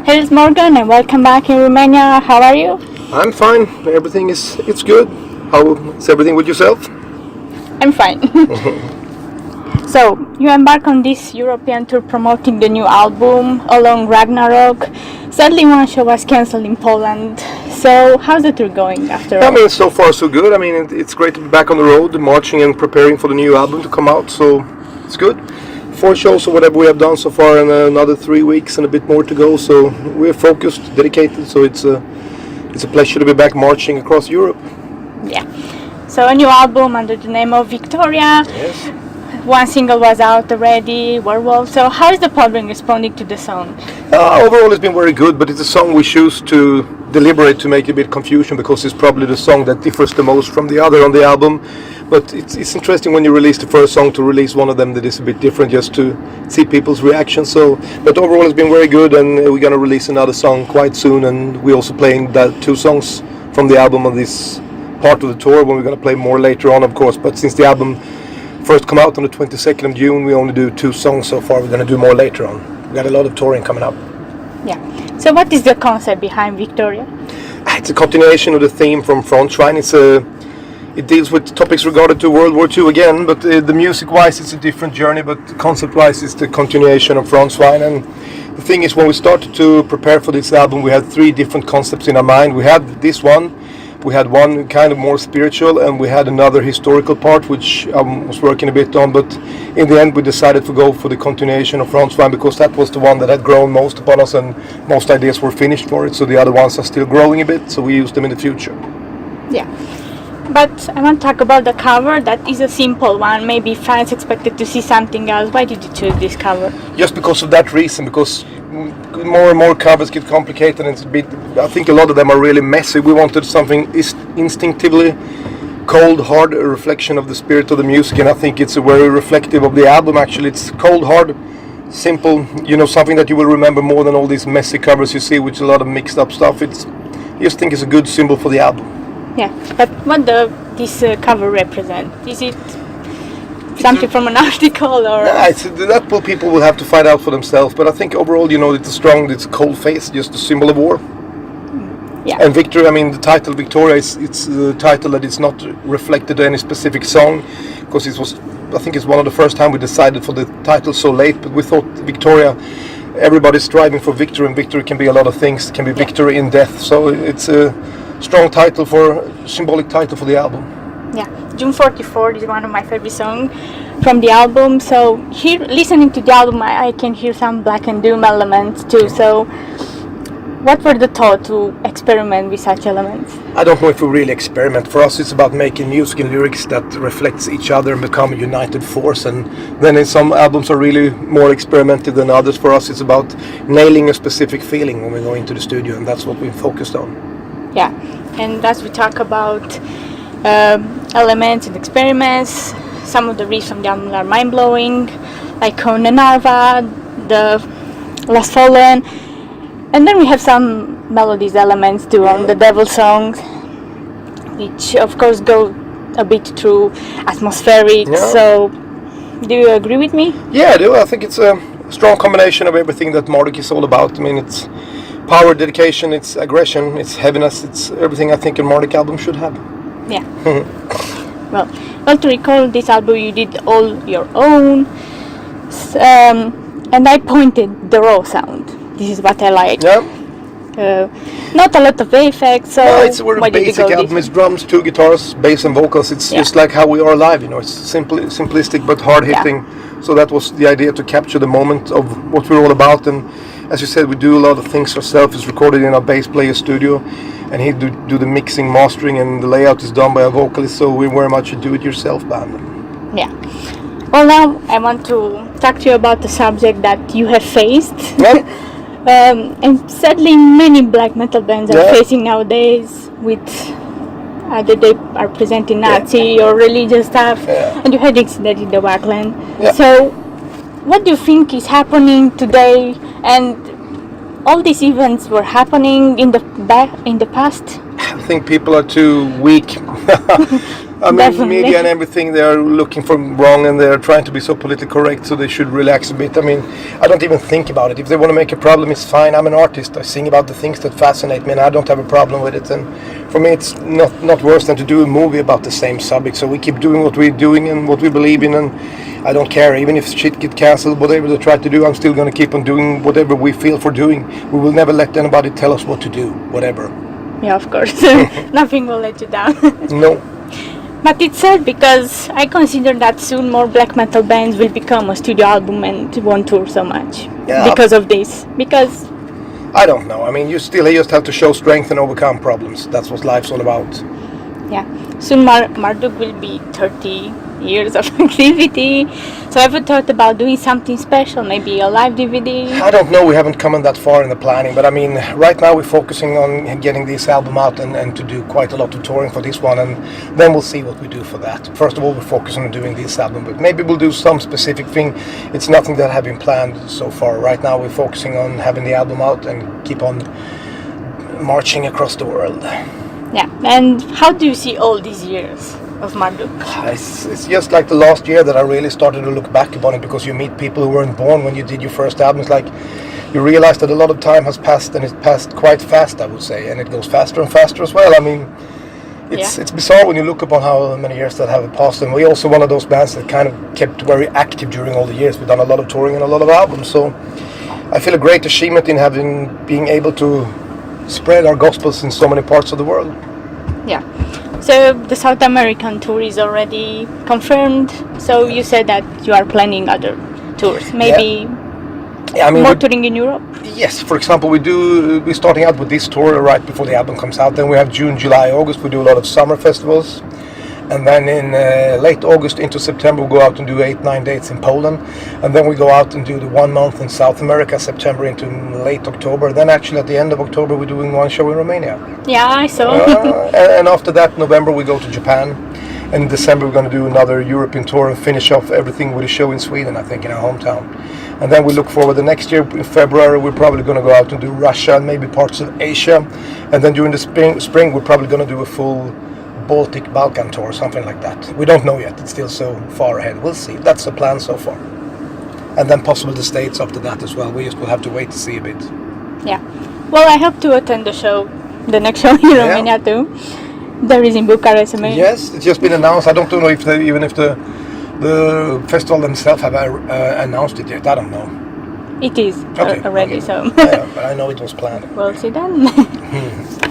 Hey, it's Morgan and welcome back in Romania. How are you? I'm fine. Everything it's good. How's everything with yourself? I'm fine. So, you embark on this European tour promoting the new album along Ragnarok. Sadly, one show was cancelled in Poland. So, how's the tour going after all? I mean, so far so good. I mean, it's great to be back on the road, marching and preparing for the new album to come out. So, it's good. 4 shows or whatever we have done so far, and another 3 weeks and a bit more to go. So, we're focused, dedicated. So, it's a pleasure to be back marching across Europe. Yeah. So, a new album under the name of Viktoria. Yes. One single was out already, Werewolf. So how is the public responding to the song? Overall it's been very good, but it's a song we choose to deliberate to make a bit confusion because it's probably the song that differs the most from the other on the album. But it's interesting when you release the first song to release one of them that is a bit different, just to see people's reactions. So, but overall it's been very good, and we're gonna release another song quite soon, and we're also playing that 2 songs from the album on this part of the tour, when we're gonna play more later on, of course. But since the album first come out on the 22nd of June, we only do 2 songs so far. We're going to do more later on. We got a lot of touring coming up. Yeah. So what is the concept behind Viktoria? It's a continuation of the theme from Frontline. It deals with topics regarding to World War II again, but the music-wise it's a different journey, but concept-wise it's the continuation of Frontline. And the thing is, when we started to prepare for this album, we had 3 different concepts in our mind. We had this one. We had one kind of more spiritual, and we had another historical part which I was working a bit on, but in the end we decided to go for the continuation of Frontline because that was the one that had grown most upon us and most ideas were finished for it, so the other ones are still growing a bit, so we use them in the future. Yeah. But I want to talk about the cover. That is a simple one. Maybe fans expected to see something else. Why did you choose this cover? Just because of that reason, because more and more covers get complicated and it's a bit, I think a lot of them are really messy. We wanted something instinctively cold, hard, a reflection of the spirit of the music, and I think it's a very reflective of the album actually. It's cold, hard, simple, something that you will remember more than all these messy covers you see with a lot of mixed up stuff. I just think it's a good symbol for the album. Yeah, but what does this cover represent? Is it something from an article or? That people will have to find out for themselves. But I think overall, it's a cold face, just a symbol of war. Yeah. And Victoria, I mean, the title Viktoria it's the title that is not reflected to any specific song, because I think it's one of the first time we decided for the title so late. But we thought Viktoria, everybody's striving for victory, and victory can be a lot of things. It can be victory in death. So it's a strong title, symbolic title for the album. Yeah, June 44 is one of my favorite songs from the album. So here, listening to the album, I can hear some Black and Doom elements too. So what were the thought to experiment with such elements? I don't know if we really experiment. For us, it's about making music and lyrics that reflects each other and become a united force. And then in some albums are really more experimental than others. For us, it's about nailing a specific feeling when we go into the studio, and that's what we focused on. Yeah, and as we talk about elements and experiments, some of the riffs from the album are mind-blowing, like Narva, the Last Fallen, and then we have some melodies elements too on the Devil songs, which of course go a bit through atmospheric. Yeah. So do you agree with me? Yeah, I do. I think it's a strong combination of everything that Marduk is all about. I mean, it's power, dedication, it's aggression, it's heaviness, it's everything I think a Marduk album should have. Yeah. Well, to recall this album, you did all your own, and I pointed the raw sound. This is what I like. Yeah. Not a lot of effects. So no, it's a very basic album. It's drums, 2 guitars, bass and vocals. It's just like how we are live. It's simplistic but hard hitting. Yeah. So that was the idea, to capture the moment of what we're all about. And as you said, we do a lot of things ourselves. It's recorded in our bass player studio, and he do the mixing, mastering, and the layout is done by a vocalist. So we're very much a do-it-yourself band. Yeah. Well, now I want to talk to you about the subject that you have faced. Yeah. And sadly, many black metal bands are facing nowadays with either they are presenting Nazi or religious stuff, and you had incident in the Wackland. Yeah. So, what do you think is happening today? And all these events were happening in the past. I think people are too weak. I mean, Definitely. media and everything, they are looking for wrong and they're trying to be so politically correct, so they should relax a bit. I mean, I don't even think about it. If they want to make a problem, it's fine. I'm an artist. I sing about the things that fascinate me and I don't have a problem with it. And for me, it's not worse than to do a movie about the same subject. So we keep doing what we're doing and what we believe in, and I don't care. Even if shit get cancelled, whatever they try to do, I'm still going to keep on doing whatever we feel for doing. We will never let anybody tell us what to do, whatever. Yeah, of course. Nothing will let you down. No. But it's sad because I consider that soon more black metal bands will become a studio album and won't tour so much. Yeah. Because of this. Because I don't know. I mean, you just have to show strength and overcome problems. That's what life's all about. yeah, soon Marduk will be 30 years of activity. So have you thought about doing something special, maybe a live DVD? I don't know. We haven't come that far in the planning, but I mean, right now we're focusing on getting this album out and to do quite a lot of touring for this one, and then we'll see what we do for that. First of all, we're focusing on doing this album, but maybe we'll do some specific thing. It's nothing that have been planned so far. Right now we're focusing on having the album out and keep on marching across the world. Yeah, and how do you see all these years of Marduk? It's just like the last year that I really started to look back upon it, because you meet people who weren't born when you did your first album. It's like you realize that a lot of time has passed, and it's passed quite fast, I would say, and it goes faster and faster as well. I mean, it's bizarre when you look upon how many years that have passed, and we're also one of those bands that kind of kept very active during all the years. We've done a lot of touring and a lot of albums, so I feel a great achievement in being able to spread our gospels in so many parts of the world. Yeah. So the South American tour is already confirmed. So you said that you are planning other tours, maybe I mean, more touring in Europe. Yes, for example, we're starting out with this tour right before the album comes out. Then we have June, July, August. We do a lot of summer festivals. And then in late August into September, we go out and do 8-9 dates in Poland. And then we go out and do the 1 month in South America, September into late October. Then actually at the end of October, we're doing one show in Romania. Yeah, I saw. And after that, November, we go to Japan. And in December, we're going to do another European tour and finish off everything with a show in Sweden, I think, in our hometown. And then we look forward the next year, in February, we're probably going to go out and do Russia and maybe parts of Asia. And then during the spring we're probably going to do a full Balkan tour, something like that. We don't know yet. It's still so far ahead. We'll see. That's the plan so far. And then possibly the States after that as well. We just will have to wait to see a bit. Yeah. Well, I hope to attend the next show in Romania too. There is in Bucharest, I mean. Yes, it's just been announced. I don't know if the festival themselves have announced it yet. I don't know. It is already, so. Yeah, but I know it was planned. We'll see then.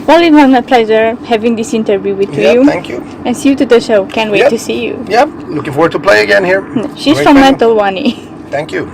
Well, it was a pleasure having this interview with you. Yeah, thank you. And see you to the show. Can't wait to see you. Yep, looking forward to play again here. She's Great from venue. Metal Wani. Thank you.